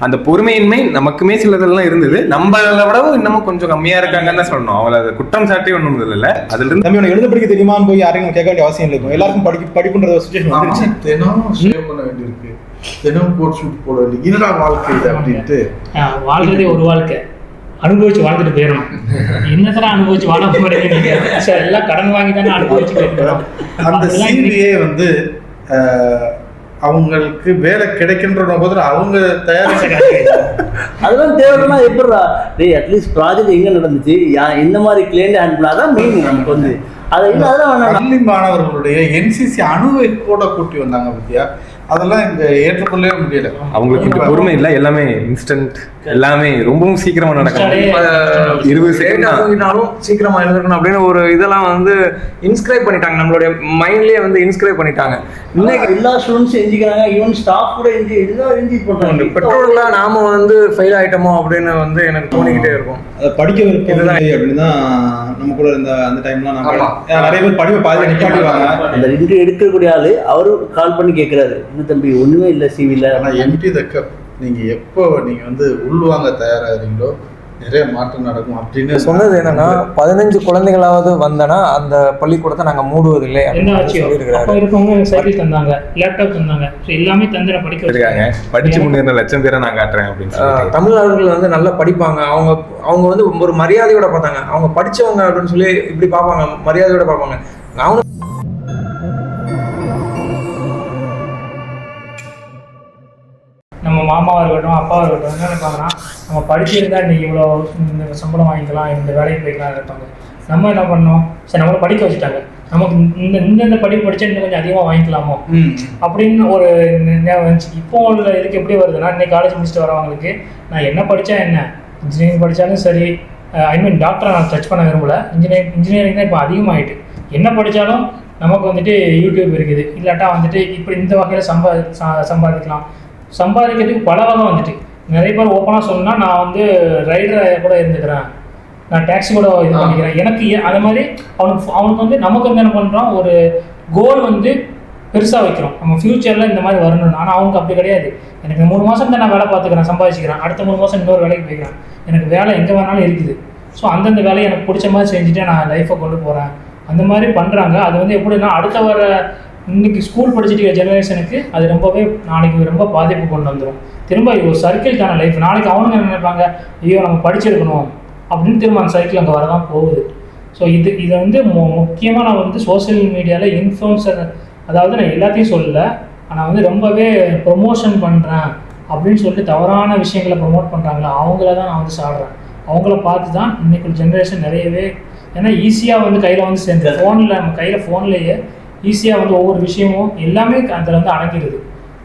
அந்த பொறுமையின்மை நமக்குமே சிலதெல்லாம் இருந்தது, நம்மளை விடவும் இன்னமும் கொஞ்சம் கம்மியா இருக்காங்கன்னு தான் சொல்லணும். அவளை அதை குற்றம் சாட்டி ஒன்றும் இல்லை. அதுல இருந்து நம்ம எழுத படிக்க தெரியுமான்னு போய் யாரையும் கேட்க வேண்டிய அவசியம் இல்லை. எல்லாருக்கும் படிப்புன்ற சுச்சுவேஷன் வந்துருச்சு. தினமும் சேவ் பண்ண வேண்டியிருக்கு, தினமும் கோட் ஷூட் போட வேண்டிய என்னடா வாழ்க்கை இது அப்படின்ட்டு. வாழ்றதே ஒரு வாழ்க்கை, அனுபவிச்சு வாழ்ந்துட்டு போயிடணும். என்னதான் அனுபவிச்சு வாழ போறீங்க, எல்லாம் கடன் வாங்கி தானே அனுபவிச்சு போயிடணும். அந்த சிபிஏ வந்து அவங்களுக்கு வேலை கிடைக்கின்ற போது அவங்க தயாரிச்சு அதெல்லாம் தேவைன்னா எப்படா டேய் அட்லீஸ்ட் ப்ராஜெக்ட் எங்க நடந்துச்சு, இந்த மாதிரி கிளைண்ட் ஹேண்ட் பண்ணாதான் மெயின் நமக்கு வந்து அதை அதெல்லாம் பள்ளி மாணவர்களுடைய என்சிசி அணுவை கூட கூட்டி வந்தாங்க பத்தியா, அதெல்லாம் இங்க ஏற்றுக்கொள்ளவே முடியல. அவங்களுக்கு இந்த பொறுமை இல்லை, எல்லாமே இன்ஸ்டன்ட், எல்லாமே ரொம்பவும் சீக்கிரமா நடக்கும். 20 செகண்ட் சீக்கிரமா எழுதுக்கணும் அப்படின்னு ஒரு இதெல்லாம் வந்து இன்ஸ்கிரைப் பண்ணிட்டாங்க, நம்மளுடைய மைண்ட்லயே வந்து இன்ஸ்கிரைப் பண்ணிட்டாங்க. இன்னைக்கு எல்லா ஸ்டூடெண்ட்ஸும் எஞ்சிக்கிறாங்க, ஈவன் ஸ்டாஃப் கூட எஞ்சி பண்றாங்க. பெற்றோர்களா நாம வந்து ஃபெயில் ஆயிட்டோமோ அப்படின்னு வந்து எனக்கு தோணிக்கிட்டே இருக்கும். அதை படிக்க விருப்பம் அப்படின்னு தான் நம்ம கூட இருந்த அந்த டைம்லாம் நிறைய பேர் படிப்பை பாதி நிப்பாட்டிவாங்க. அந்த இன்ட்ரி எடுக்கக்கூடிய ஆளு அவரு கால் பண்ணி கேட்கிறாரு, என்ன தம்பி ஒண்ணுமே இல்லை சிவில. ஆனால் எம்டி த கப் நீங்க எப்போ நீங்க வந்து உள்வாங்க தயாராகிறீங்களோ நிறைய மாற்றம் நடக்கும் அப்படின்னு சொன்னது. என்னன்னா 15 குழந்தைகளாவது வந்தனா அந்த பள்ளிக்கூடத்தை நாங்க மூடுவதில்லை அப்படின்னு இருக்கவங்க சைக்கிள் தந்தாங்க, லேப்டாப் தந்தாங்க, எல்லாமே தந்திர படிக்க இருக்காங்க. படிச்சு முன்னேற லட்சம் பேரை நான் காட்டுறேன் அப்படின்னு தமிழர்கள் வந்து நல்லா படிப்பாங்க. அவங்க வந்து ஒரு மரியாதையோட பார்த்தாங்க. அவங்க படிச்சவங்க அப்படின்னு சொல்லி இப்படி பார்ப்பாங்க, மரியாதையோட பார்ப்பாங்க. நான் நம்ம மாமாவாக இருக்கட்டும் அப்பாவாக இருக்கட்டும் என்ன நினைப்பாங்கன்னா, நம்ம படிச்சிருந்தா இன்னைக்கு இவ்வளோ இந்த சம்பளம் வாங்கிக்கலாம், இந்த வேலைக்கு போய்க்கலாம் இருப்பாங்க. நம்ம என்ன பண்ணோம், சரி நம்மளை படிக்க வச்சுட்டாங்க, நமக்கு இந்த படிப்பு படித்தா இன்னும் கொஞ்சம் அதிகமாக வாங்கிக்கலாமோ அப்படின்னு ஒரு ஞாபகம் வந்துச்சு. இப்போ உள்ள இதுக்கு எப்படி வருதுன்னா, இன்னைக்கு காலேஜ் முடிச்சுட்டு வரவங்களுக்கு நான் என்ன படித்தா என்ன, இன்ஜினியரிங் படித்தாலும் சரி, டாக்டரை நான் டச் பண்ண விரும்பல, இன்ஜினியரிங் தான் இப்போ அதிகமாகிட்டு. என்ன படித்தாலும் நமக்கு வந்துட்டு யூடியூப் இருக்குது, இல்லாட்டா வந்துட்டு இப்படி இந்த வகையில் சம்பாதிக்கலாம். சம்பாதிக்கிறதுக்கு பல வகை வந்துட்டு நிறைய பேர் ஓப்பனாக சொன்னால், நான் வந்து ரைடராக கூட இருந்துக்கிறேன், நான் டாக்ஸி கூட இது பண்ணிக்கிறேன். எனக்கு அது மாதிரி அவனுக்கு வந்து நமக்கு வந்து என்ன பண்ணுறோம், ஒரு கோல் வந்து பெருசாக வைக்கிறோம், நம்ம ஃப்யூச்சரில் இந்த மாதிரி வரணும்னு. ஆனால் அவனுக்கு அப்படி கிடையாது. எனக்கு 3 மாதம் தான் நான் வேலை பார்த்துக்கிறேன், சம்பாதிச்சுக்கிறேன், அடுத்த 3 மாதம் இன்னொரு வேலைக்கு போய்க்கிறேன், எனக்கு வேலை எங்கே வேணாலும் இருக்குது. ஸோ அந்தந்த வேலையை எனக்கு பிடிச்ச மாதிரி செஞ்சுட்டு நான் லைஃப்பை கொண்டு போகிறேன். அந்த மாதிரி பண்ணுறாங்க. அது வந்து எப்படின்னா, அடுத்த வர இன்னைக்கு ஸ்கூல் படிச்சுட்டு ஜெனரேஷனுக்கு அது ரொம்பவே நாளைக்கு ரொம்ப பாதிப்பு கொண்டு வந்துடும். திரும்ப ஒரு சர்க்கிள்கான லைஃப். நாளைக்கு அவனுங்க என்ன நினைப்பாங்க, ஐயோ நம்ம படிச்சிருக்கணும் அப்படின்னு திரும்ப அந்த சைக்கிள் அங்கே வரதான் போகுது. ஸோ இதை வந்து முக்கியமாக நான் வந்து சோசியல் மீடியாவில் இன்ஃப்ளூன்சர், அதாவது நான் எல்லாத்தையும் சொல்லலை, ஆனால் வந்து ரொம்பவே ப்ரொமோஷன் பண்ணுறேன் அப்படின்னு சொல்லிட்டு தவறான விஷயங்களை ப்ரொமோட் பண்ணுறாங்களா, அவங்கள தான் நான் வந்து சாடுறேன். அவங்கள பார்த்து தான் இன்றைக்கு ஜென்ரேஷன் நிறையவே, ஏன்னா ஈஸியாக வந்து கையில் வந்து சேர்ந்து ஃபோனில், நம்ம கையில் ஃபோன்லேயே ஈஸியாக வந்து ஒவ்வொரு விஷயமும் எல்லாமே அதில் வந்து அடங்கிடுது.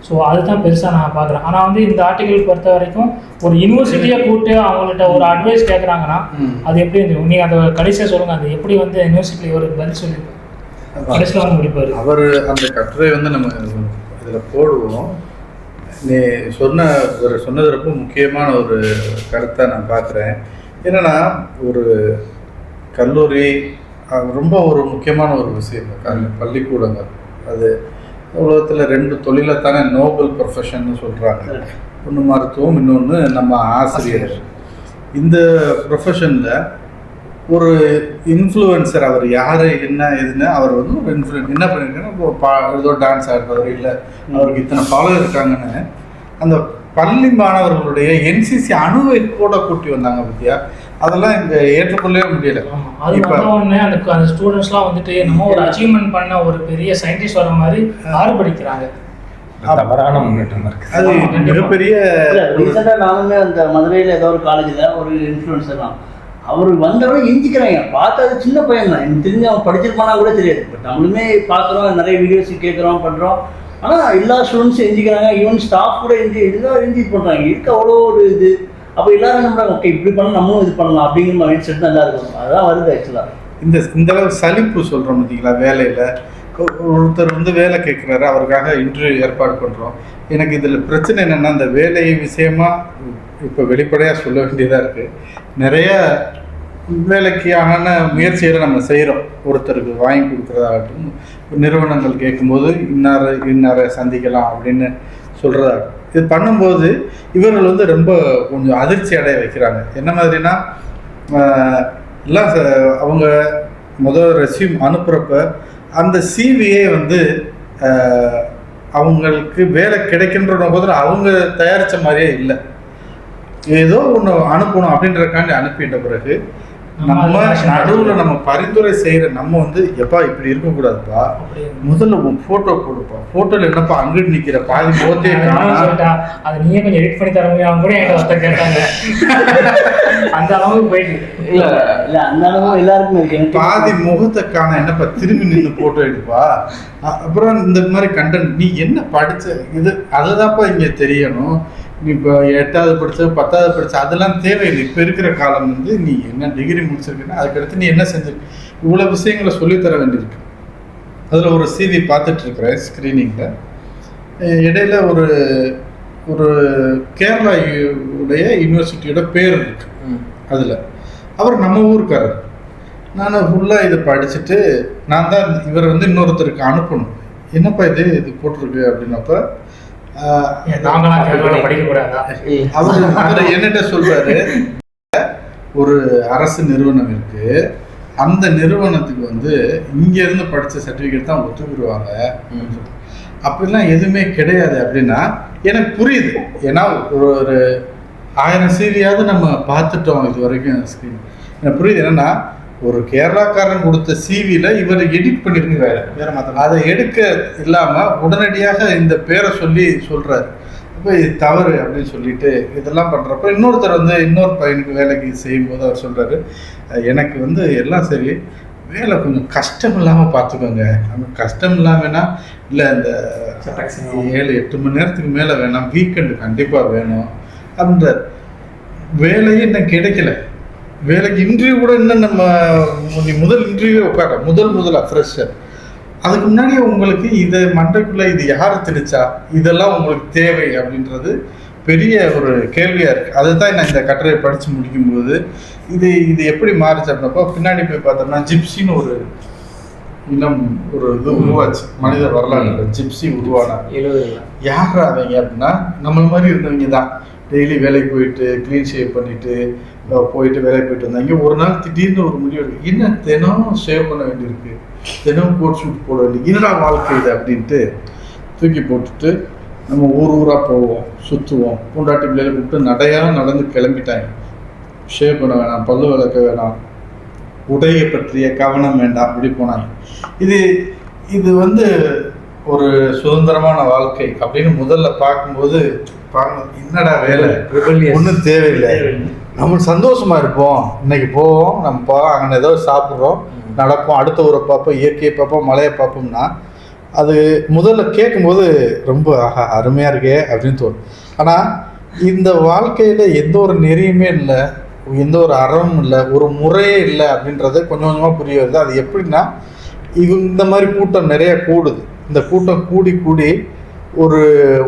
ஸோ அதுதான் பெருசாக நான் பார்க்குறேன். ஆனால் வந்து இந்த ஆர்டிகல் பொறுத்த வரைக்கும் ஒரு யூனிவர்சிட்டியை கூப்பிட்டு அவங்கள்ட்ட ஒரு அட்வைஸ் கேட்குறாங்கன்னா, அது எப்படி இருந்தது நீங்கள் அதை கடைசியாக சொல்லுங்கள், அது எப்படி வந்து யூனிவர்சிட்டியில் ஒரு பதில் சொல்லியிருப்பார், கடைசியில் வந்து முடிப்பார் அவர். அந்த கட்டுரை வந்து நம்ம இதில் போடுவோம். நீ சொன்னது ரொம்ப முக்கியமான ஒரு கருத்தை நான் பார்க்குறேன். என்னென்னா, ஒரு கல்லூரி ரொம்ப ஒரு முக்கியமான ஒரு விஷயம். பள்ளிக்கூடங்கள் அது உலகத்தில் 2 தொழிலை தானே நோபல் ப்ரொஃபஷன்னு சொல்கிறாங்க. ஒன்று மருத்துவம், இன்னொன்று நம்ம ஆசிரியர். இந்த ப்ரொஃபஷனில் ஒரு இன்ஃப்ளூயன்சர், அவர் யார் என்ன எதுன்னு, அவர் வந்து ஒரு என்ன பண்ணியிருக்காங்கன்னா, ஏதோ டான்ஸ் ஆடுறவர், இல்லை அவருக்கு இத்தனை ஃபாலோவர் இருக்காங்கன்னு அந்த பள்ளி மாணவர்களுடைய என்சிசி அணுவை கூட கூட்டி வந்தாங்க பத்தியா. அதெல்லாம் இங்க ஏற்றுக்கொள்ளவே முடியல. அது அந்த ஸ்டூடெண்ட்ஸ்லாம் வந்துட்டு நம்ம ஒரு அச்சீவ்மெண்ட் பண்ண ஒரு பெரிய சயின்டிஸ்ட் வர மாதிரி ஆர்ப்பரிக்கிறாங்க. தவறான முன்னேற்றம் இருக்கு. அது மிகப்பெரிய. ரீசெண்டாக நானுமே அந்த மதுரையில் ஏதோ ஒரு காலேஜில் ஒரு இன்ஃப்ளூயன்சர் தான், அவர் வந்தவரை எஞ்சிக்கிறாங்க. பார்த்தா அது சின்ன பையன் தான், எனக்கு தெரிஞ்சு அவன் படிச்சிருப்பானா கூட தெரியாது. பட் நம்மளுமே பார்க்குறோம், நிறைய வீடியோஸ் கேட்குறோம், பண்ணுறோம். ஆனால் எல்லா ஸ்டூடெண்ட்ஸும் எஞ்சிக்கிறாங்க, ஈவன் ஸ்டாஃப் கூட என்ஜாய் பண்ணுறாங்க. இருக்க அவ்வளோ ஒரு இது. அப்போ எல்லாரும் என்ன பண்ணுறாங்க, ஓகே இப்படி பண்ணால் நம்மளும் இது பண்ணலாம் அப்படிங்கிற மைண்ட் செட் தான் எல்லாம் இருக்கும். அதுதான் வருது ஆக்சுவலாக. இந்த அளவு சலிப்பு சொல்கிறோம் பார்த்தீங்களா. வேலையில் ஒருத்தர் வந்து வேலை கேட்குறாரு, அவருக்காக இன்டர்வியூ ஏற்பாடு பண்ணுறோம். எனக்கு இதில் பிரச்சனை என்னென்னா, இந்த வேலை விஷயமா இப்போ வெளிப்படையாக சொல்ல வேண்டியதாக இருக்குது. நிறைய வேலைக்கான முயற்சிகளை நம்ம செய்கிறோம். ஒருத்தருக்கு வாங்கி கொடுக்குறதாகட்டும், நிறுவனங்கள் கேட்கும்போது இன்னாரை சந்திக்கலாம் அப்படின்னு சொல்கிறதாகட்டும். இது பண்ணும்போது இவர்கள் வந்து ரொம்ப கொஞ்சம் அதிர்ச்சி அடைய வைக்கிறாங்க. என்ன மாதிரினா எல்லாம் அவங்க முதல் ரெஸ்யூம் அனுப்புகிறப்ப அந்த சிவியே வந்து அவங்களுக்கு வேலை கிடைக்கின்ற போது அவங்க தயாரித்த மாதிரியே இல்லை. ஏதோ ஒன்று அனுப்பணும் அப்படின்றக்காண்டி அனுப்பிட்ட பிறகு நம்ம நடுவில் நம்ம பரிந்துரை செய்கிற நம்ம வந்து எப்பா இப்படி இருக்கக்கூடாதுப்பா, முதல்ல உன் ஃபோட்டோ கொடுப்பா, ஃபோட்டோவில் என்னப்பா அங்கிட்டு நிற்கிற பாதி முகத்தையே காணா, அதை நீயே கொஞ்சம் எடிட் பண்ணி தர முடியும் கூட என்கிட்ட கேட்டாங்க. அந்த அளவுக்கு போயிட்டு இல்லை அந்த அளவு எல்லாருக்குமே இருக்கு. பாதி முகத்தை காண என்னப்பா திரும்பி நின்று ஃபோட்டோ எடுப்பா. அப்புறம் இந்த மாதிரி கண்டென்ட் நீ என்ன படிச்ச இது அதுதான்ப்பா இங்கே தெரியணும். நீ இப்போ 8வது படிச்ச 10வது படிச்ச அதெல்லாம் தேவையில்லை. இப்போ இருக்கிற காலம் வந்து நீ என்ன டிகிரி முடிச்சிருக்குன்னா அதுக்கடுத்து நீ என்ன செஞ்சிருக்க, இவ்வளோ விஷயங்களை சொல்லித்தர வேண்டியிருக்கு. அதில் ஒரு சிவி பார்த்துட்டு இருக்கிறேன் ஸ்க்ரீனிங்கில். இடையில ஒரு கேரளா உடைய யூனிவர்சிட்டியோட பேர் இருக்கு அதில். அவர் நம்ம ஊருக்காரர். நான் ஃபுல்லாக இதை படிச்சுட்டு நான் தான் இவர் வந்து இன்னொருத்தருக்கு அனுப்பணும். என்னப்பா இது போட்டிருக்கு அப்படின்னப்ப அவர் என்னட்ட சொல்றாரு, ஒரு அரசு நிறுவனம் இருக்கு, அந்த நிறுவனத்துக்கு வந்து இங்க இருந்து படிச்ச சர்டிபிகேட் தான் ஒத்துக்கிடுவாங்க, அப்படிலாம் எதுவுமே கிடையாது அப்படின்னா எனக்கு புரியுது. ஏன்னா ஒரு 1000 சீரியாவது நம்ம பார்த்துட்டோம் இது வரைக்கும் ஸ்கிரீன். எனக்கு புரியுது. என்னன்னா ஒரு கேரளாக்காரன் கொடுத்த சிவியில் இவர் எடிட் பண்ணியிருக்கிறாரு, வேற மாற்றம் அதை எடுக்க இல்லாமல் உடனடியாக இந்த பேரை சொல்கிறாரு. அப்போ இது தவறு அப்படின்னு சொல்லிட்டு இதெல்லாம் பண்ணுறப்ப இன்னொருத்தர் வந்து இன்னொரு பையனுக்கு வேலைக்கு செய்யும்போது அவர் சொல்கிறாரு, எனக்கு வந்து எல்லாம் சரி, வேலை கொஞ்சம் கஷ்டம் இல்லாமல் பார்த்துக்கோங்க. அந்த கஷ்டம் இல்லாமல்னா இல்லை, இந்த 7-8 மணி நேரத்துக்கு மேலே வேணாம், வீக்கெண்டு கண்டிப்பாக வேணும் அப்படின்றார். வேலையே இன்னும் கிடைக்கல. வேலைக்கு இன்டர்வியூ கூட இன்னும் நம்ம முதல் இன்டர்வியூ உட்கார முதலா ஃப்ரெஷ்ஷர். அதுக்கு முன்னாடி உங்களுக்கு இதை மண்டைக்குள்ளே இது யார் திணிச்சா, இதெல்லாம் உங்களுக்கு தேவை அப்படின்றது பெரிய ஒரு கேள்வியாக இருக்குது. அதுதான் நான் இந்த கட்டுரையை படித்து முடிக்கும்போது இது எப்படி மாறிச்சு அப்படின்னப்போ பின்னாடி போய் பார்த்தோம்னா ஜிப்சின்னு ஒரு இனம் ஒரு இது உருவாச்சு மனித வரலாறு. ஜிப்சி உருவானா யார் அவங்க அப்படின்னா நம்மள மாதிரி இருந்தவங்க தான். டெய்லி வேலைக்கு போயிட்டு க்ளீன் ஷேவ் பண்ணிட்டு போயிட்டு வேலைக்கு போயிட்டு வந்தாங்க. ஒரு நாள் திடீர்னு ஒரு முடிவு இருக்கு, என்ன தினம் ஷேவ் பண்ண வேண்டியிருக்கு, தினம் கோட் ஷூட் போட வேண்டிய என்னடா வாழ்க்கை இது அப்படின்ட்டு தூக்கி போட்டுட்டு நம்ம ஊராக போவோம், சுற்றுவோம், பூண்டாட்டி பிள்ளைகளை கூப்பிட்டு நடையாக நடந்து கிளம்பிட்டாங்க. ஷேவ் பண்ண வேணாம், பல்லு விளக்க வேணாம், உடையை பற்றிய கவனம் வேண்டாம், அப்படி போனாங்க. இது வந்து ஒரு சுதந்திரமான வாழ்க்கை அப்படின்னு முதல்ல பார்க்கும்போது என்னடா வேலை, ஒன்றும் தேவையில்லை, நம்ம சந்தோஷமா இருப்போம், இன்னைக்கு போவோம், நம்ம அங்கே ஏதோ சாப்பிட்றோம், நடப்போம், அடுத்த ஊரை பார்ப்போம், இயற்கையை பார்ப்போம், மலையை பார்ப்போம்னா அது முதல்ல கேட்கும்போது ரொம்ப அருமையாக இருக்கே அப்படின்னு தோணும். ஆனால் இந்த வாழ்க்கையில் எந்த ஒரு நெறியுமே இல்லை, எந்த ஒரு அறமும் இல்லை, ஒரு முறையே இல்லை அப்படின்றது கொஞ்சம் கொஞ்சமாக புரிய வருது. அது எப்படின்னா இந்த மாதிரி கூட்டம் நிறைய கூடுது. இந்த கூட்டம் கூடி ஒரு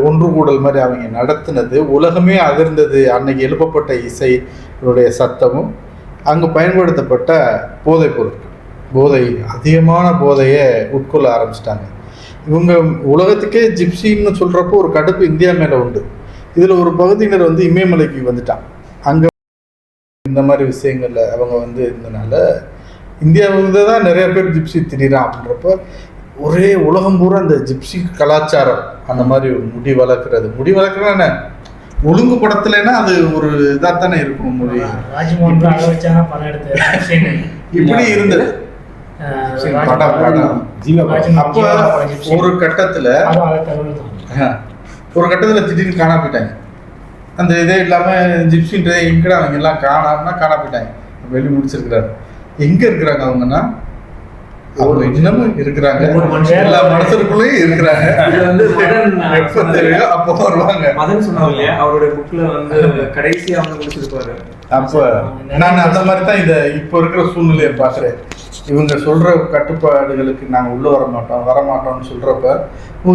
ஒன்று கூடல் மாதிரி அவங்க நடத்தினது உலகமே அதிர்ந்தது. அன்னைக்கு எழுப்பப்பட்ட இசையுடைய சத்தமும் அங்கே பயன்படுத்தப்பட்ட போதைப் பொருட்கள், அதிகமான போதையை உட்கொள்ள ஆரம்பிச்சிட்டாங்க. இவங்க உலகத்துக்கே ஜிப்சின்னு சொல்கிறப்போ ஒரு கடுப்பு இந்தியா மேலே உண்டு. இதில் ஒரு பகுதியினர் வந்து இமயமலைக்கு வந்துட்டான். அங்கே இந்த மாதிரி விஷயங்களில் அவங்க வந்து இருந்தனால இந்தியாவில் தான் நிறைய பேர் ஜிப்சி திடீரான் அப்படின்றப்ப ஒரே உலகம் பூரா அந்த ஜிப்சி கலாச்சாரம் அந்த மாதிரி ஒரு முடி வளர்க்குறதுனா ஒழுங்குபடுத்தலைன்னா அது ஒரு இதாக தானே இருக்கும். மொழி இப்படி இருந்தது. அப்போ ஒரு கட்டத்தில் திடீர்னு காணா போயிட்டாங்க. அந்த இதே இல்லாமல் ஜிப்சின்ற எங்கடா அவங்க எல்லாம் காணா போயிட்டாங்க. வெளியே முடிச்சிருக்கிறாரு. எங்கே இருக்கிறாங்க அவங்கன்னா அவங்க இன்னமும் இருக்கிறாங்க, எல்லா மனசருக்குள்ளேயும் இருக்கிறாங்க. அப்போ வருவாங்க. மதன் சொன்னாங்க இல்லையா, அவருடைய புக்ல வந்து கடைசி அவங்க முடிச்சிருப்பாரு. அப்போ நான் அந்த மாதிரி தான் இதை இப்போ இருக்கிற சூழ்நிலையை பார்க்குறேன். இவங்க சொல்ற கட்டுப்பாடுகளுக்கு நாங்கள் உள்ள வரமாட்டோம்னு சொல்றப்ப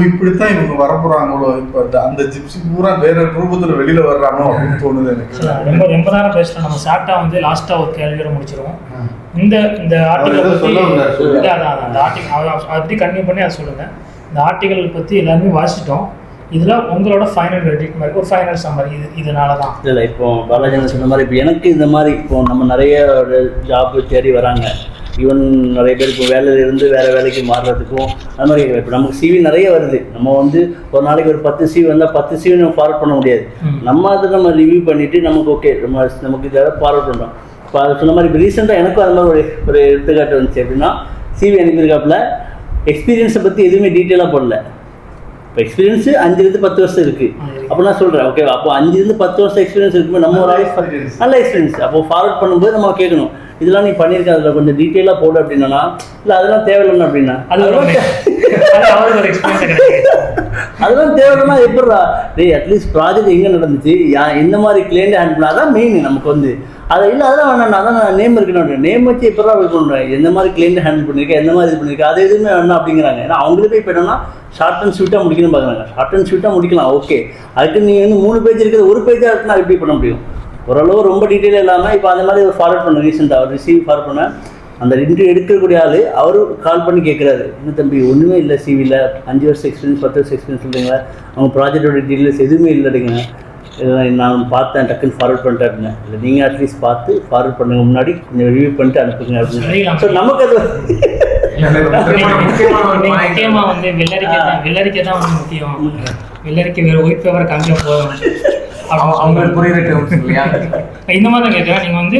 இப்படித்தான் இவங்க வரப்போறாங்களோ, இப்போ அந்த ஜிப்சி பூரா வேற ரூபத்தில் வெளியில வர்றானோ அப்படின்னு தோணுது எனக்கு. ரொம்ப நேரம் பேசலாம். நம்ம ஷார்ட்டா வந்து லாஸ்டா ஒரு கேள்வியோட முடிச்சிருவோம். இந்த ஆர்டிகல் பத்தி அப்படி கண்டினியூ பண்ணி அதை சொல்லுங்க. இந்த ஆர்டிகல் பத்தி எல்லாருமே வாசிச்சிட்டோம். இதில் உங்களோட ஃபைனல் வெர்டிக்ட் மாதிரி ஒரு ஃபைனல் சம்மரி இதனால தான். இல்லை இப்போ பாலாஜி சொன்ன மாதிரி இப்போ எனக்கு இந்த மாதிரி இப்போ நம்ம நிறைய ஜாப் தேடி வராங்க. ஈவன் நிறைய பேர் இப்போ வேலையிலேருந்து வேறு வேலைக்கு மாறுறதுக்கும் அது மாதிரி இப்போ நமக்கு சிவி நிறைய வருது. நம்ம வந்து ஒரு நாளைக்கு ஒரு 10 சிவி வந்தால் 10 சிவி நம்ம ஃபார்வர்ட் பண்ண முடியாது. நம்ம அதை நம்ம ரிவ்யூ பண்ணிவிட்டு நமக்கு ஓகே நமக்கு இதை ஃபார்வர்ட் பண்ணுறோம். இப்போ அது சொன்ன மாதிரி இப்போ ரீசெண்டாக எனக்கும் அது மாதிரி ஒரு எடுத்துக்காட்டு வந்துச்சு. எப்படின்னா சிவி அனுப்பியிருக்காப்புல எக்ஸ்பீரியன்ஸை பற்றி எதுவுமே டீட்டெயிலாக போடல. இப்போ எக்ஸ்பீரியன்ஸு 5-10 வருஷம் இருக்குது. அப்போ நான் சொல்கிறேன் ஓகே அப்போ 5-10 வருஷம் எக்ஸ்பீரியன்ஸ் இருக்கும்போது நம்ம ஒரு நல்ல எக்ஸ்பீரியன்ஸ் அப்போ ஃபார்வர்ட் பண்ணும்போது நம்ம கேட்கணும் இதெல்லாம் நீ பண்ணியிருக்க அதில் கொஞ்சம் டீட்டெயிலாக போடு அப்படின்னா இல்லை அதெல்லாம் தேவையில்லைன்னு அப்படின்னா அதெல்லாம் தேவையில்லைன்னா எப்படிடா டேய் அட்லீஸ்ட் ப்ராஜெக்ட் எங்கே நடந்துச்சு எந்த மாதிரி கிளைண்ட் ஹேண்ட் பண்ணால் அதான் மெயின் நமக்கு வந்து அதை இல்லை அதெல்லாம் வேணாம் அதான் நான் நேம் இருக்கணும் நேம் வச்சு எப்படா போய் பண்ணுறேன் எந்த மாதிரி கிளைண்ட் ஹேண்டில் பண்ணியிருக்கேன் எந்த மாதிரி இது பண்ணியிருக்கேன் அது எதுவுமே வேணாம் அப்படிங்கிறாங்க. ஏன்னா அவங்களுக்கு இப்போ என்னன்னா ஷார்ட் அண்ட் ஸ்வீட்டாக முடிக்கணும்னு பார்க்குறாங்க. ஷார்ட் அண்ட் ஸ்வீட்டாக முடிக்கலாம் ஓகே அதுக்கு நீங்கள் வந்து 3 பேஜ் இருக்கிறது ஒரு பேஜாக இருக்குன்னா எப்படி பண்ண முடியும்? ஓரளவு ரொம்ப டீட்டெயில் இல்லாமல் இப்போ அந்த மாதிரி ஒரு ஃபார்வர்ட் பண்ண ரீசெண்டாக அவர் ரிசீவ் ஃபார்வர்ட் பண்ண அந்த இன்டர்வியூ எடுக்கக்கூடிய ஆள் அவரு கால் பண்ணி கேட்குறாரு இன்னும் தம்பி ஒன்றுமே இல்லை சிவியில் 5 வருஷம் எக்ஸ்பீரியன்ஸ் 10 வருஷம் எக்ஸ்பீரியன்ஸ் சொல்கிறீங்களா அவங்க ப்ராஜெக்டோட டீட்டெயில்ஸ் எதுவுமே இல்லைங்க நான் பார்த்தேன் டக்குன்னு ஃபார்வர்ட் பண்ணிட்டேன் அப்படின்னா இல்லை நீங்கள் அட்லீஸ்ட் பார்த்து ஃபார்வர்ட் பண்ணுங்க முன்னாடி கொஞ்சம் ரிவ்யூ பண்ணிட்டு அனுப்புங்க அப்படின்னு. ஸோ நமக்கு அது முக்கியமாக வந்து வெள்ளரிக்கை தான் வந்து முக்கியம். வெள்ளரிக்கை வேறு ஒயிட் பேப்பர் காமிச்சா போதும் அவங்களுக்கு புரியுற டேர்ம்ஸ் இல்லையா? இந்த மாதிரி தான் கேட்குறேன். நீங்கள் வந்து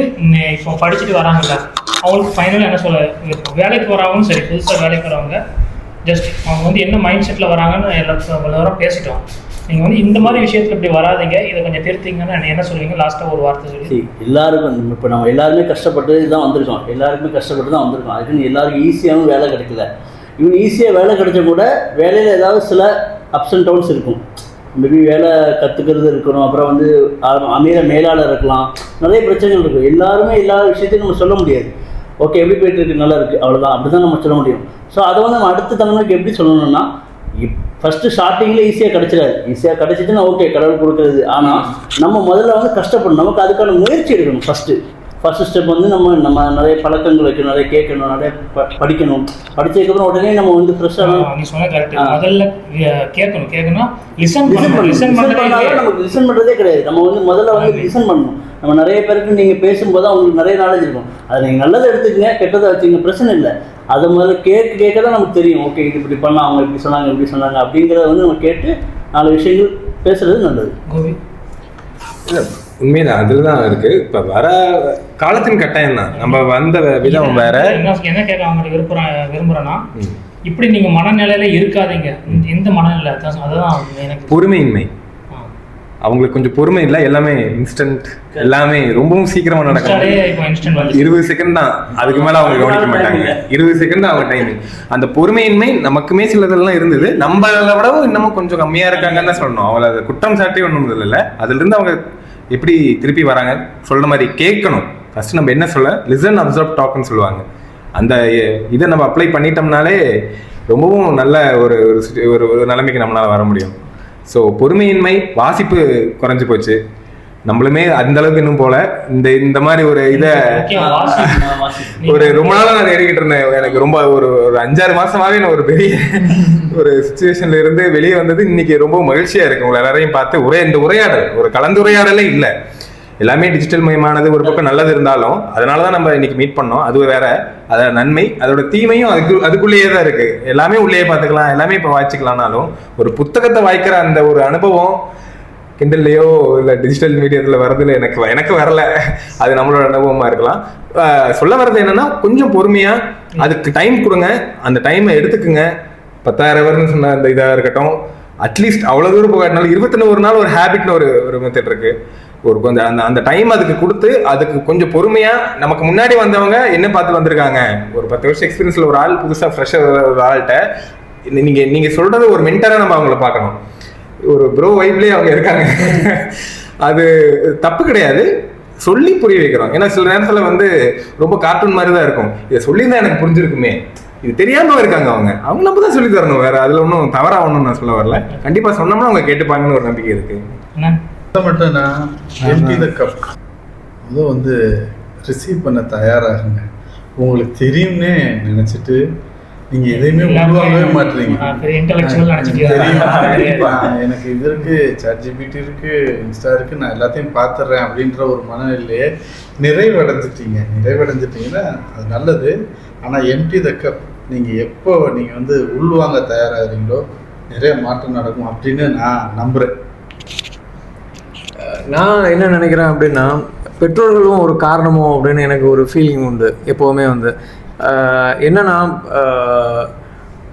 இப்போ படிச்சுட்டு வராங்கல்ல அவங்களுக்கு ஃபைனலாக என்ன சொல்ல இப்போ வேலைக்கு வராங்கன்னு சரி புதுசாக வேலைக்கு வரவங்க ஜஸ்ட் அவங்க வந்து என்ன மைண்ட் செட்டில் வராங்கன்னு எல்லாரும் பேசிட்டோம். நீங்கள் வந்து இந்த மாதிரி விஷயத்தில் இப்படி வராதிங்க இதை கொஞ்சம் திருத்திங்கன்னு என்ன சொல்லுவீங்க லாஸ்ட்டாக ஒரு வார்த்தை சொல்லி? எல்லாருக்கும் இப்போ நம்ம எல்லாருமே கஷ்டப்பட்டு தான் வந்திருக்கோம். அதுக்குன்னு எல்லாருக்கும் ஈஸியாகவும் வேலை கிடைக்கல. இவங்க ஈஸியாக வேலை கிடைச்ச கூட வேலையில் ஏதாவது சில அப்ஸ் அண்ட் டவுன்ஸ் இருக்கும். மேபி வேலை கற்றுக்கிறது இருக்கணும் அப்புறம் வந்து அமையிற மேலாளர் இருக்கலாம் நிறைய பிரச்சனைகள் இருக்கும். எல்லாருமே எல்லா விஷயத்தையும் நம்ம சொல்ல முடியாது. ஓகே எப்படி போயிட்டு இருக்கு நல்லா இருக்குது அவ்வளோதான் அப்படி தான் நம்ம சொல்ல முடியும். ஸோ அதை வந்து நம்ம அடுத்த தலைமுறைக்கு எப்படி சொல்லணும்னா ஃபஸ்ட்டு ஸ்டார்டிங்கில் ஈஸியாக கிடச்சிடாது. ஈஸியாக கிடச்சிச்சுன்னா ஓகே கடவுள் கொடுக்குறது. ஆனால் நம்ம முதல்ல வந்து கஷ்டப்படணும் நமக்கு அதுக்கான முயற்சி எடுக்கணும். ஃபஸ்ட்டு ஸ்டெப் வந்து நம்ம நிறைய பழக்கங்கள் வைக்கணும் நிறைய கேட்கணும் நிறைய படிக்கணும். படித்ததுக்கப்புறம் உடனே நம்ம வந்து ஃப்ரெஷ்ஷாக நீ சொன்ன கரெக்ட் முதல்ல கேட்கணும் லிசன் நமக்கு லிசன் பண்ணுறதே கிடையாது. நம்ம வந்து முதல்ல வந்து லிசன் பண்ணணும். நம்ம நிறைய பேருக்கு நீங்கள் பேசும்போது அவங்களுக்கு நிறைய நாலேஜ் இருக்கும். அதை நீங்கள் நல்லதை எடுத்துக்கங்க கெட்டதை வச்சுங்க பிரச்சனை இல்லை. அதை முதல்ல கேட்க தான் நமக்கு தெரியும் ஓகே இது இப்படி பண்ணலாம் அவங்க இப்படி சொன்னாங்க அப்படிங்கிறத வந்து நம்ம கேட்டு 4 விஷயங்கள் பேசுறது நல்லது. இல்லை உண்மைதான் அதில் தான் இருக்கு. இப்போ வர காலத்தின் கட்டாயம் தான் நம்ம வந்த விதம் வேற. என்ன கேட்க அவங்களுக்கு விரும்புகிறேன்னா இப்படி நீங்கள் மனநிலையில இருக்காதீங்க. எந்த மனநிலை அதுதான் எனக்கு பொறுமையின்மை. அவங்களுக்கு கொஞ்சம் பொறுமை இல்லை எல்லாமே இன்ஸ்டன்ட் எல்லாமே ரொம்பவும் சீக்கிரமா நடக்கும். 20 செகண்ட் தான் அதுக்கு மேல அவங்க கவனிக்க மாட்டாங்க. 20 செகண்ட் தான் அவங்க டைமிங். அந்த பொறுமையின்மை நமக்குமே சிலதெல்லாம் இருந்தது. நம்மளை விடவும் இன்னமும் கொஞ்சம் கம்மியா இருக்காங்கன்னு தான் சொல்லணும். அவங்கள அதை குற்றம் சாட்டி ஒன்றும் இல்லை. அதுல இருந்து அவங்க எப்படி திருப்பி வராங்க சொல்ற மாதிரி கேட்கணும். ஃபர்ஸ்ட் நம்ம என்ன சொல்ல லிசன் அப்சர்வ் டாக்னு சொல்லுவாங்க. அந்த இதை நம்ம அப்ளை பண்ணிட்டோம்னாலே ரொம்பவும் நல்ல ஒரு நிலைமைக்கு நம்மளால வர முடியும். ஸோ பொறுமையின்மை வாசிப்பு குறைஞ்சி போச்சு. நம்மளுமே அந்த அளவுக்கு இன்னும் போல இந்த மாதிரி ஒரு இதை ரொம்ப நாளா நான் தேடிக்கிட்டு இருந்தேன். எனக்கு ரொம்ப ஒரு 5-6 மாசமாவே நான் ஒரு பெரிய ஒரு சுச்சுவேஷன்ல இருந்து வெளியே வந்தது இன்னைக்கு ரொம்ப மகிழ்ச்சியா இருக்கு. உங்களை எல்லாரையும் பார்த்து இந்த உரையாடல் ஒரு கலந்துரையாடலே இல்லை. எல்லாமே டிஜிட்டல் மயமானது ஒரு பக்கம் நல்லது இருந்தாலும் அதனாலதான் நம்ம இன்னைக்கு மீட் பண்ணோம். அது வேற அதோட நன்மை அதோட தீமையும் அதுக்குள்ளேயே தான் இருக்கு. எல்லாமே உள்ளேயே பார்த்துக்கலாம் எல்லாமே இப்போ வாய்ச்சிக்கலாம்னாலும் ஒரு புத்தகத்தை வாய்க்கிற அந்த ஒரு அனுபவம் கிண்டல்லையோ இல்லை டிஜிட்டல் மீடியத்தில் வரதுல எனக்கு வரல. அது நம்மளோட அனுபவமா இருக்கலாம். சொல்ல வர்றது என்னன்னா கொஞ்சம் பொறுமையா அதுக்கு டைம் கொடுங்க. அந்த டைமை எடுத்துக்குங்க. 10,000 ஹவர்னு சொன்ன அந்த இதாக இருக்கட்டும் அட்லீஸ்ட் அவ்வளோ தூரம் போகாட்டினாலும் 21 நாள் ஒரு ஹேபிட்னு ஒரு மெத்தட் இருக்கு. ஒரு கொஞ்சம் அந்த டைம் அதுக்கு கொடுத்து அதுக்கு கொஞ்சம் பொறுமையா நமக்கு முன்னாடி வந்தவங்க என்ன பார்த்து வந்திருக்காங்க. ஒரு 10 வருஷம் எக்ஸ்பீரியன்ஸ்ல ஒரு ஆள் புதுசா ஃப்ரெஷ்ஷாக ஒரு ஆள்கிட்ட நீங்க சொல்றது ஒரு மென்டரா நம்ம அவங்கள பார்க்கணும். ஒரு ப்ரோ வைப்லேயே அவங்க இருக்காங்க. அது தப்பு கிடையாது. சொல்லி புரிய வைக்கிறோம். ஏன்னா சில நேரத்துல வந்து ரொம்ப கார்ட்டூன் மாதிரி தான் இருக்கும். இதை சொல்லியிருந்தா எனக்கு புரிஞ்சிருக்குமே இது தெரியாம இருக்காங்க. அவங்க நம்ம தான் சொல்லி தரணும். வேற அதுல ஒன்றும் தவறா ஒன்றும் நான் சொல்ல வரல. கண்டிப்பா சொன்னோம்னா அவங்க கேட்டுப்பாங்கன்னு ஒரு நம்பிக்கை இருக்கு. மட்டும்னா எம்டி த கப் அதுவும் வந்து ரிசீவ் பண்ண தயாராகுங்க. உங்களுக்கு தெரியும்னே நினச்சிட்டு நீங்க எதையுமே உருவாகவே மாட்டீங்க. பெரிய இன்டெலெக்சுவல் தெரியுமா? நினைச்சிட்டு எனக்கு இது இருக்கு, ChatGPT இருக்கு, இன்ஸ்டா இருக்கு, நான் எல்லாத்தையும் பார்த்துடுறேன் அப்படின்ற ஒரு மனநிலையே நிறைவடைஞ்சிட்டீங்கன்னா அது நல்லது. ஆனால் எம்டி த கப், நீங்கள் எப்போ நீங்கள் வந்து உள்வாங்க தயாராகிறீங்களோ நிறைய மாற்றம் நடக்கும் அப்படின்னு நான் நம்புகிறேன். நான் என்ன நினைக்கிறேன் அப்படின்னா, பெற்றோர்களும் ஒரு காரணமோ அப்படின்னு எனக்கு ஒரு ஃபீலிங் உண்டு எப்போவுமே வந்து. என்னன்னா,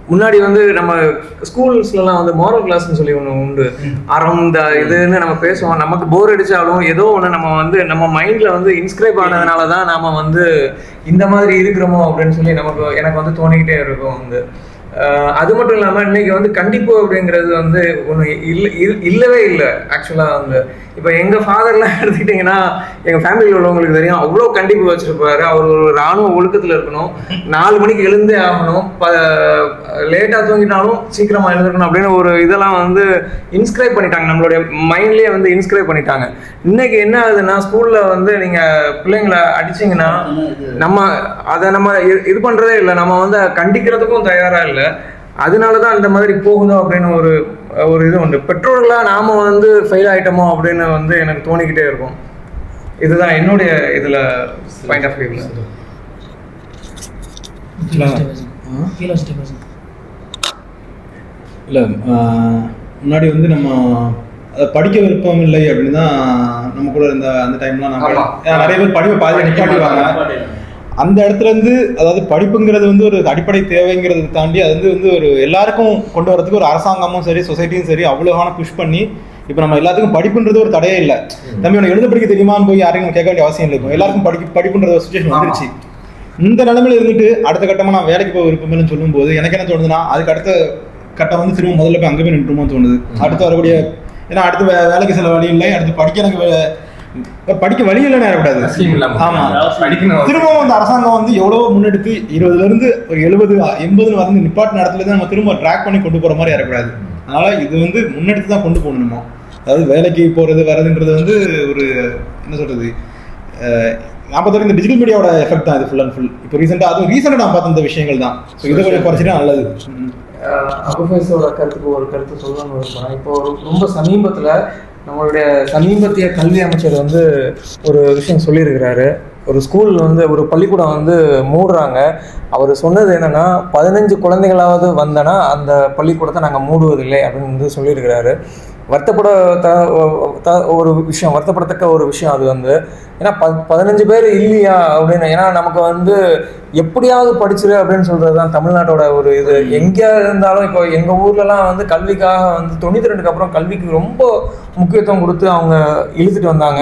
முன்னாடி வந்து நம்ம ஸ்கூல்ஸ்லாம் வந்து மாரல் கிளாஸ்ன்னு சொல்லி ஒன்று உண்டு. இந்த இதுன்னு நம்ம பேசுவோம். நமக்கு போர் அடித்தாலும் ஏதோ ஒன்று நம்ம வந்து நம்ம மைண்டில் வந்து இன்ஸ்கிரைப் ஆனதுனால தான் நாம் வந்து இந்த மாதிரி இருக்கிறோமோ அப்படின்னு சொல்லி எனக்கு வந்து தோணிக்கிட்டே இருக்கும் வந்து. அது மட்டும் இல்லாமல் இன்னைக்கு வந்து கண்டிப்பு அப்படிங்கிறது வந்து ஒன்று இல்லவே இல்லை ஆக்சுவலாக வந்து. இப்போ எங்கள் ஃபாதர்லாம் எடுத்துக்கிட்டிங்கன்னா எங்கள் ஃபேமிலியில் உள்ளவங்களுக்கு தெரியும், அவ்வளோ கண்டிப்பு வச்சுருப்பாரு. அவர் ஒரு இராணுவ ஒழுக்கத்தில் இருக்கணும், 4 மணிக்கு எழுந்தே ஆகணும், லேட்டாக தூங்கிட்டாலும் சீக்கிரமாக எழுந்திருக்கணும் அப்படின்னு ஒரு இதெல்லாம் வந்து இன்ஸ்கிரைப் பண்ணிட்டாங்க, நம்மளுடைய மைண்ட்லேயே வந்து இன்ஸ்கிரைப் பண்ணிட்டாங்க. இன்னைக்கு என்ன ஆகுதுன்னா, ஸ்கூலில் வந்து நீங்கள் பிள்ளைங்களை அடிச்சிங்கன்னா நம்ம இது பண்ணுறதே இல்லை, நம்ம வந்து கண்டிக்கிறதுக்கும் தயாராக இல்லை. அதனால தான் அந்த மாதிரி போகுதோ அப்படின்னு ஒரு இது உண்டு. பெற்றோர்களாக நாம் வந்து ஃபெயில் ஆகிட்டோமோ அப்படின்னு வந்து எனக்கு தோணிக்கிட்டே இருக்கும். இதுதான் என்னுடைய இதில் பாயிண்ட் ஆஃப் வியூவில். இல்லை, முன்னாடி வந்து நம்ம அதை படிக்க விருப்பம் இல்லை அப்படின்னு தான் நம்ம கூட இருந்த அந்த டைம்லாம் நிறைய பேர் படிப்பை பாதி நிப்பாட்டிடுவாங்க. அந்த இடத்துல இருந்து, அதாவது படிப்புங்கிறது வந்து ஒரு அடிப்படை தேவைங்கிறத தாண்டி அது வந்து ஒரு எல்லாருக்கும் கொண்டு வரதுக்கு ஒரு அரசாங்கமும் சரி சொசைட்டியும் சரி அவ்வளோவான புஷ் பண்ணி இப்போ நம்ம எல்லாத்துக்கும் படிப்புன்றது ஒரு தடையே இல்லை. தம்பி உனக்கு எழுத படிக்க தெரியுமான்னு போய் யாரையும் கேட்க வேண்டிய அவசியம் இல்லை. எல்லாருக்கும் படிப்புன்றது ஒரு சுச்சுவேஷன் வந்துருச்சு. இந்த நிலைமையில இருந்துட்டு அடுத்த கட்டமாக நான் வேலைக்கு போய் விருப்பம்னு சொல்லும்போது எனக்கு என்ன தோணுதுன்னா, அதுக்கு அடுத்த கட்டம் வந்து திரும்ப முதல்ல போய் அங்கே போய் நின்றுமோன்னு தோணுது. அடுத்து வரக்கூடிய, ஏன்னா அடுத்து வேலைக்கு செல்ல வழி இல்லை, அடுத்து படிக்க எனக்கு படிக்க வழி இல்லைன்னு ஆகக்கூடாது. ஆமா, திரும்பவும் அந்த அரசாங்கம் வந்து எவ்வளவோ முன்னெடுத்து 20ல இருந்து ஒரு 70 80 வந்து நிப்பாட்டு நடத்துல தான் நம்ம திரும்ப ட்ராக் பண்ணி கொண்டு போற மாதிரி ஆகக்கூடாது. அதனால இது வந்து முன்னெடுத்து தான் கொண்டு போகணுமோ. அதாவது வேலைக்கு போறது வரதுன்றது வந்து ஒரு என்ன சொல்றது, நான் பார்த்த இந்த டிஜிட்டல் மீடியாவோட எஃபெக்ட் தான் இது ஃபுல் அண்ட் ஃபுல். இப்போ ரீசெண்டாக நான் பார்த்த இந்த விஷயங்கள் தான். ஸோ இதை கொஞ்சம் குறைச்சிட்டா நல்லது. அபுஃபைஸோட ஒரு கருத்து சொல்லணும்னு விரும்புகிறேன். இப்போ ரொம்ப சமீபத்தில் நம்மளுடைய சமீபத்திய கல்வி அமைச்சர் வந்து ஒரு விஷயம் சொல்லியிருக்கிறாரு. ஒரு ஸ்கூல் வந்து ஒரு பள்ளிக்கூடம் வந்து மூடுறாங்க. அவர் சொன்னது என்னன்னா, 15 குழந்தைகளாவது வந்தனா அந்த பள்ளிக்கூடத்தை நாங்கள் மூடுவதில்லை அப்படின்னு வந்து சொல்லியிருக்கிறாரு. வருத்தப்படத்தக்க ஒரு விஷயம் அது வந்து. ஏன்னா 15 பேர் இல்லையா அப்படின்னு, ஏன்னா நமக்கு வந்து எப்படியாவது படிச்சிரு அப்படின்னு சொல்றது தான் தமிழ்நாட்டோட ஒரு இது. எங்கே இருந்தாலும் இப்போ எங்கள் ஊர்லலாம் வந்து கல்விக்காக வந்து 92க்கு அப்புறம் கல்விக்கு ரொம்ப முக்கியத்துவம் கொடுத்து அவங்க இழுத்துட்டு வந்தாங்க.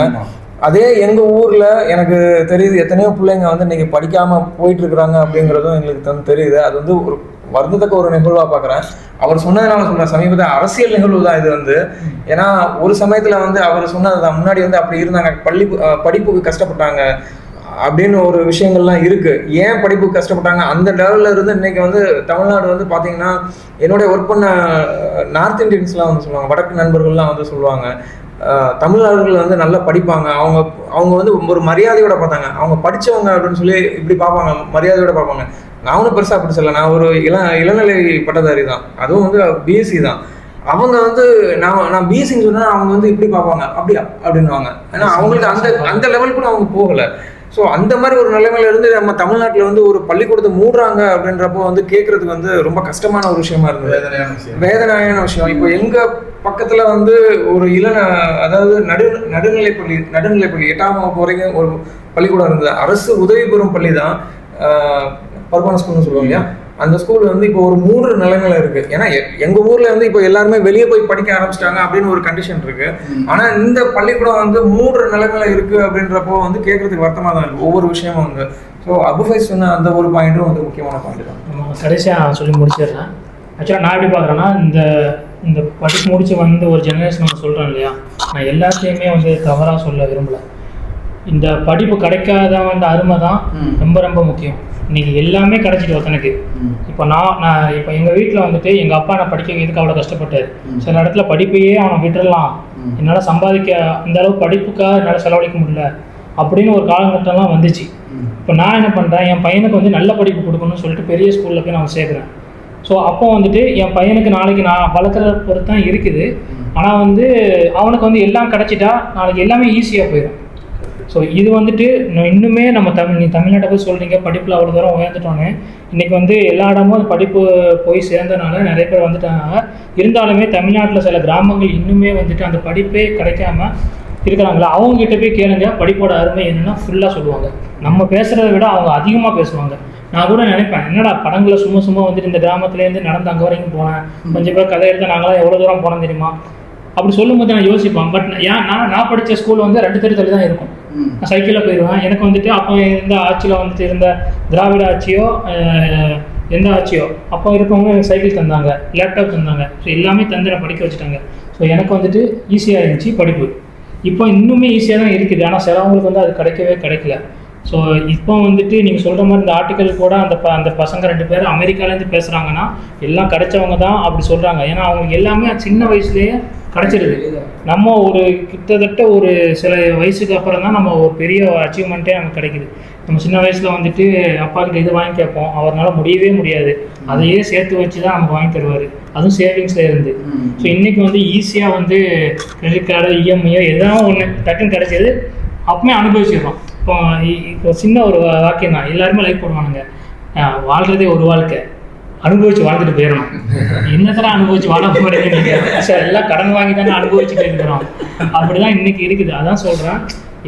அதே எங்கள் ஊரில் எனக்கு தெரியுது எத்தனையோ பிள்ளைங்க வந்து இன்னைக்கு படிக்காமல் போயிட்டு இருக்கிறாங்க அப்படிங்கிறதும் எங்களுக்கு தெரியுது. அது வந்து ஒரு வருந்தத்தக்க ஒரு நிகழ்வாக பார்க்குறேன். அவர் சொன்னதுனால சொல்கிறேன், சமீபத்தில் அரசியல் நிகழ்வு தான் இது வந்து. ஏன்னா ஒரு சமயத்தில் வந்து அவர் சொன்னது தான், முன்னாடி வந்து அப்படி இருந்தாங்க, படிப்புக்கு கஷ்டப்பட்டாங்க அப்படின்னு ஒரு விஷயங்கள்லாம் இருக்குது. ஏன் படிப்புக்கு கஷ்டப்பட்டாங்க அந்த லெவலில் இருந்து இன்னைக்கு வந்து தமிழ்நாடு வந்து பார்த்தீங்கன்னா, என்னுடைய ஒர்க் பண்ண நார்த் இந்தியன்ஸ்லாம் வந்து சொல்லுவாங்க, வடக்கு நண்பர்கள்லாம் வந்து சொல்லுவாங்க, தமிழ்நாடுகள் வந்து நல்லா படிப்பாங்க, அவங்க வந்து ஒரு மரியாதையோட பார்த்தாங்க, அவங்க படித்தவங்க அப்படின்னு சொல்லி இப்படி பார்ப்பாங்க, மரியாதையோட பார்ப்பாங்க. நான் ஒன்றும் பெருசாக படிச்சல, நான் ஒரு இளநிலை பட்டதாரி தான், அதுவும் வந்து பிஎஸ்சி தான். அவங்க வந்து நான் பிஎஸ்சின்னு சொன்னால் அவங்க வந்து இப்படி பார்ப்பாங்க, அப்படியா அப்படின்வாங்க. ஏன்னா அவங்களுக்கு அந்த லெவல் கூட அவங்க போகலை. ஸோ அந்த மாதிரி ஒரு நிலைமையில இருந்து நம்ம தமிழ்நாட்டில் வந்து ஒரு பள்ளிக்கூடத்தை மூடுறாங்க அப்படின்றப்போ வந்து கேட்கறதுக்கு வந்து ரொம்ப கஷ்டமான ஒரு விஷயமா இருந்தது, வேதனையான விஷயம். இப்போ எங்கள் பக்கத்தில் வந்து ஒரு அதாவது நடுநிலைப்பள்ளி 8ஆம் வகுப்பு வரைக்கும் ஒரு பள்ளிக்கூடம் இருந்தது. அரசு உதவி பெறும் பள்ளி தான், பர்பான ஸ்கூல்னு சொல்லுவாங்க இல்லையா, அந்த ஸ்கூல் வந்து இப்போ ஒரு 3 நிலைமையில இருக்கு. ஏன்னா எங்க ஊர்ல வந்து இப்போ எல்லாருமே வெளியே போய் படிக்க ஆரம்பிச்சிட்டாங்க அப்படின்னு ஒரு கண்டிஷன் இருக்கு. ஆனா இந்த பள்ளிக்கூடம் வந்து 3 நிலைமையில இருக்கு அப்படின்றப்போ வந்து கேட்கறதுக்கு வருத்தமா தான் இருக்கு ஒவ்வொரு விஷயமும் வந்து. ஸோ அபுஃபைஸ் சொன்ன அந்த ஒரு பாயிண்ட்டும் வந்து முக்கியமான பாயிண்ட் தான். நம்ம கடைசியாக சொல்லி முடிச்சிடுறேன். ஆக்சுவலாக நான் எப்படி பார்க்குறேன்னா, இந்த படிப்பு முடிச்சு வந்து ஒரு ஜெனரேஷன் நம்ம சொல்கிறோம் இல்லையா, நான் எல்லாத்தையுமே வந்து தவறாக சொல்ல விரும்பலை. இந்த படிப்பு கிடைக்காதவன் அருமை தான் ரொம்ப ரொம்ப முக்கியம். இன்னைக்கு எல்லாமே கிடைச்சிட்டு ஒருத்தனுக்கு. இப்போ நான் இப்போ எங்கள் வீட்டில் வந்துட்டு எங்கள் அப்பா நான் படிக்க வைக்கிறதுக்கு அவ்வளோ கஷ்டப்பட்டார். சில இடத்துல படிப்பையே அவனை விட்டுடலாம், என்னால் சம்பாதிக்க அந்த அளவு படிப்புக்காக என்னால் செலவழிக்க முடியல அப்படின்னு ஒரு காலகட்டம்லாம் வந்துச்சு. இப்போ நான் என்ன பண்ணுறேன், என் பையனுக்கு வந்து நல்ல படிப்பு கொடுக்கணும்னு சொல்லிட்டு பெரிய ஸ்கூலில் போய் நான் சேர்க்குறேன். ஸோ அப்போ வந்துட்டு என் பையனுக்கு நாளைக்கு நான் வளர்க்குறத பொறுத்து தான் இருக்குது. ஆனால் வந்து அவனுக்கு வந்து எல்லாம் கிடச்சிட்டா நாளைக்கு எல்லாமே ஈஸியாக போயிடும். ஸோ இது வந்துட்டு இன்னுமே நம்ம தமிழ்நாட்டை போய் சொல்கிறீங்க படிப்பில் அவ்வளோ தூரம் உயர்ந்துட்டோன்னு. இன்றைக்கி வந்து எல்லா இடமும் படிப்பு போய் சேர்ந்தனால நிறைய பேர் வந்துட்டாங்க. இருந்தாலுமே தமிழ்நாட்டில் சில கிராமங்கள் இன்னுமே வந்துட்டு அந்த படிப்பே கிடைக்காம இருக்கிறாங்களா, அவங்ககிட்ட போய் கேளுங்க படிப்போட அருமை என்னென்னா ஃபுல்லாக சொல்லுவாங்க. நம்ம பேசுகிறத விட அவங்க அதிகமாக பேசுவாங்க. நான் கூட நினைப்பேன், என்னடா படங்களை சும்மா வந்துட்டு இந்த கிராமத்துலேருந்து நடந்து அங்கே வரைக்கும் போனேன், கொஞ்சம் பேர் கதை எடுத்தால் நாங்களாம் எவ்வளோ தூரம் போனோம் தெரியுமா அப்படி சொல்லும்போது நான் யோசிப்பேன். பட் நான் படித்த ஸ்கூல் வந்து 2 தெரு தள்ளி தான் இருக்கும். நான் சைக்கிளில் போயிடுவேன். எனக்கு வந்துட்டு அப்போ இருந்த ஆட்சியில் வந்துட்டு இருந்த திராவிட ஆட்சியோ எந்த ஆட்சியோ அப்போ இருக்கவங்க எனக்கு சைக்கிள் தந்தாங்க, லேப்டாப் தந்தாங்க. ஸோ எல்லாமே தந்து நான் படிக்க வச்சுட்டாங்க. ஸோ எனக்கு வந்துட்டு ஈஸியாக இருந்துச்சு படிப்பு. இப்போ இன்னுமே ஈஸியாக தான் இருக்குது. ஆனால் சிலவங்களுக்கு வந்து அது கிடைக்கல. ஸோ இப்போ வந்துட்டு நீங்கள் சொல்கிற மாதிரி இந்த ஆர்டிக்கல் கூட அந்த பசங்க 2 பேர் அமெரிக்காலேருந்து பேசுகிறாங்கன்னா எல்லாம் கிடைச்சவங்க தான் அப்படி சொல்கிறாங்க. ஏன்னா அவங்க எல்லாமே சின்ன வயசுலேயே கிடச்சிருது. நம்ம ஒரு கிட்டத்தட்ட ஒரு சில வயசுக்கு அப்புறம் தான் நம்ம ஒரு பெரிய அச்சீவ்மெண்ட்டே நமக்கு கிடைக்குது. நம்ம சின்ன வயசில் வந்துட்டு அப்பா கிட்ட இது வாங்கி கேட்போம், அவரால் முடியவே முடியாது. அதையே சேர்த்து வச்சு தான் நமக்கு வாங்கி தருவார், அதுவும் சேவிங்ஸில் இருந்து. ஸோ இன்றைக்கி வந்து ஈஸியாக வந்து கிரெடிட் கார்டு இஎம்ஐயோ எதாவது ஒன்று டக்குன்னு கிடச்சிது, அப்பவுமே அனுபவிச்சிடுறோம். இப்போ சின்ன ஒரு வாக்கியம் தான், எல்லாருமே லைக் போடுவானுங்க, வாழ்கிறதே ஒரு வாழ்க்கை, அனுபவிச்சு வாழ்ந்துட்டு போயிடணும். என்னத்தெல்லாம் அனுபவிச்சு வாழ போகிறீங்க நீங்கள்? சார் எல்லாம் கடன் வாங்கி தானே அனுபவிச்சுட்டு இருக்கிறோம். அப்படிதான் இன்னைக்கு இருக்குது. அதான் சொல்கிறேன்,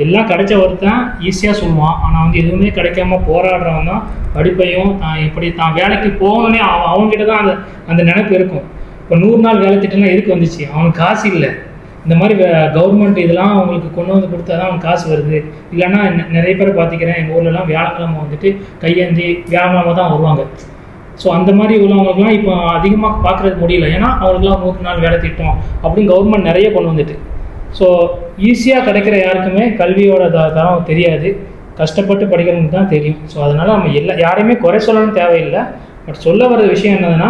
எல்லாம் கிடைச்ச ஒருத்தன் ஈஸியாக சொல்லுவான். ஆனால் வந்து எதுவுமே கிடைக்காம போராடுறவன் தான் படிப்பையும் இப்படி தான் வேலைக்கு போகணுன்னே அவங்ககிட்ட தான் அந்த நினைப்பு இருக்கும். இப்போ 100 நாள் வேலை திட்டம்லாம் எதுக்கு வந்துச்சு? அவனுக்கு காசு இல்லை. இந்த மாதிரி கவர்மெண்ட் இதெல்லாம் அவங்களுக்கு கொண்டு வந்து கொடுத்தா தான் அவனுக்கு காசு வருது. இல்லைன்னா நிறைய பேர் பார்த்துக்கிறேன், எங்கள் ஊர்லலாம் வியாழக்கிழமை வந்துட்டு கையேந்தி வியாழக்கிழமை தான் வருவாங்க. ஸோ அந்த மாதிரி உள்ளவங்களுக்குலாம் இப்போ அதிகமாக பார்க்குறது முடியல. ஏன்னா அவங்களுக்குலாம் 100 நாள் வேலை திட்டம் அப்படின்னு கவர்மெண்ட் நிறைய கொண்டு வந்துட்டு. ஸோ ஈஸியாக கிடைக்கிற யாருக்குமே கல்வியோட தரம் தெரியாது, கஷ்டப்பட்டு படிக்கிறவங்களுக்கு தான் தெரியும். ஸோ அதனால் நம்ம யாரையுமே குறை சொல்லணும்னு தேவையில்லை. பட் சொல்ல வர விஷயம் என்னதுன்னா,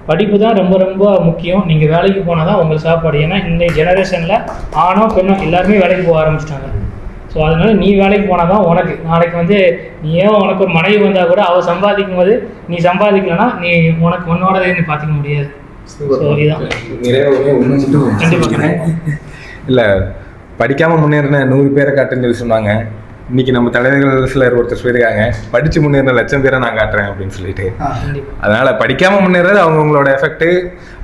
படிப்பு தான் ரொம்ப ரொம்ப முக்கியம். நீங்கள் வேலைக்கு போனால் தான் உங்களுக்கு சாப்பாடு. ஏன்னா இந்த ஜெனரேஷனில் ஆணோ பெண்ணோ எல்லாருமே வேலைக்கு போக ஆரம்பிச்சிட்டாங்க. ஸோ அதனால் நீ வேலைக்கு போனால் தான் உனக்கு நாளைக்கு வந்து உனக்கு ஒரு மனைவி வந்தால் கூட அவள் சம்பாதிக்கும் போது நீ சம்பாதிக்கலன்னா உனக்கு உன்னோடதே நீ பார்த்துக்க முடியாது. ஸோ இதுதான் கண்டிப்பாக. இல்லை, படிக்காமல் முன்னேறின 100 பேரை காட்டுன்னு சொல்லி சொன்னாங்க. இன்னைக்கு நம்ம தலைவர்கள் சிலர் ஒருத்தர் சொல்லியிருக்காங்க, படிச்சு முன்னேறின 1,00,000 பேரை நான் காட்டுறேன் அப்படின்னு சொல்லிட்டு. அதனால படிக்காம முன்னேறது அவங்களோட எஃபெக்ட்,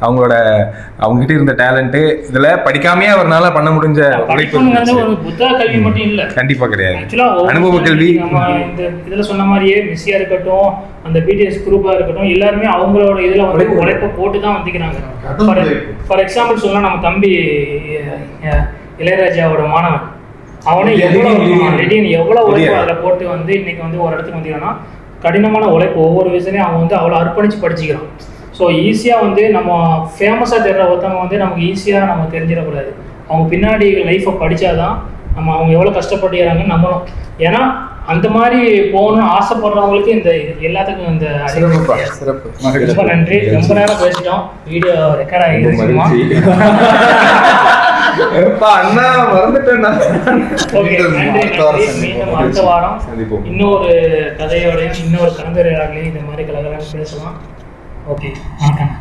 அவங்ககிட்ட இருந்த டேலண்ட். இதுல படிக்காமையே அவரால் பண்ண முடிஞ்ச புத்தக கல்வி மட்டும் இல்ல, கண்டிப்பா கிடையாது, அனுபவ கல்வி. இந்த இதுல சொன்ன மாதிரியே மிஸ்ஸியா இருக்கட்டும், அந்த பிடிஎஸ் குரூப்பா இருக்கட்டும், எல்லாருமே அவங்களோட இதுல வந்து உழைப்ப போட்டு தான் வந்துக்கிறாங்க. ஃபார் எக்ஸாம்பிள் சொன்னா, நம்ம தம்பி இளையராஜாவோட மாணவன், அவனே எவ்வளோ உழைப்பு அதில் போட்டு வந்து இன்னைக்கு வந்து ஒரு இடத்துக்கு வந்தீங்கன்னா கடினமான உழைப்பு, ஒவ்வொரு விஷயத்தையும் அவன் வந்து அவ்வளோ அர்ப்பணிச்சு படிச்சுக்கிறான். ஸோ ஈஸியாக வந்து நம்ம ஃபேமஸாக தெரிகிற ஒருத்தவங்க வந்து நமக்கு ஈஸியாக நம்ம தெரிஞ்சிடக்கூடாது. அவங்க பின்னாடி லைஃப்பை படித்தாதான் அவங்க எவ்வளோ கஷ்டப்பட்டுக்கிறாங்கன்னு நம்பணும். ஏன்னா அந்த மாதிரி போகணும்னு ஆசைப்படுறவங்களுக்கு இந்த எல்லாத்துக்கும் இந்த சிறப்பு. ரொம்ப நன்றி. ரொம்ப நேரம் பேசிட்டோம், வீடியோ ரெக்கார்ட் ஆகிடுச்சுமா? மீண்டும் அடுத்த வாரம் இன்னொரு கதையோடையும் இன்னொரு கலந்துரையாடலையும் இந்த மாதிரி கலகலன்னு பேசலாம். ஓகே, வணக்கம்.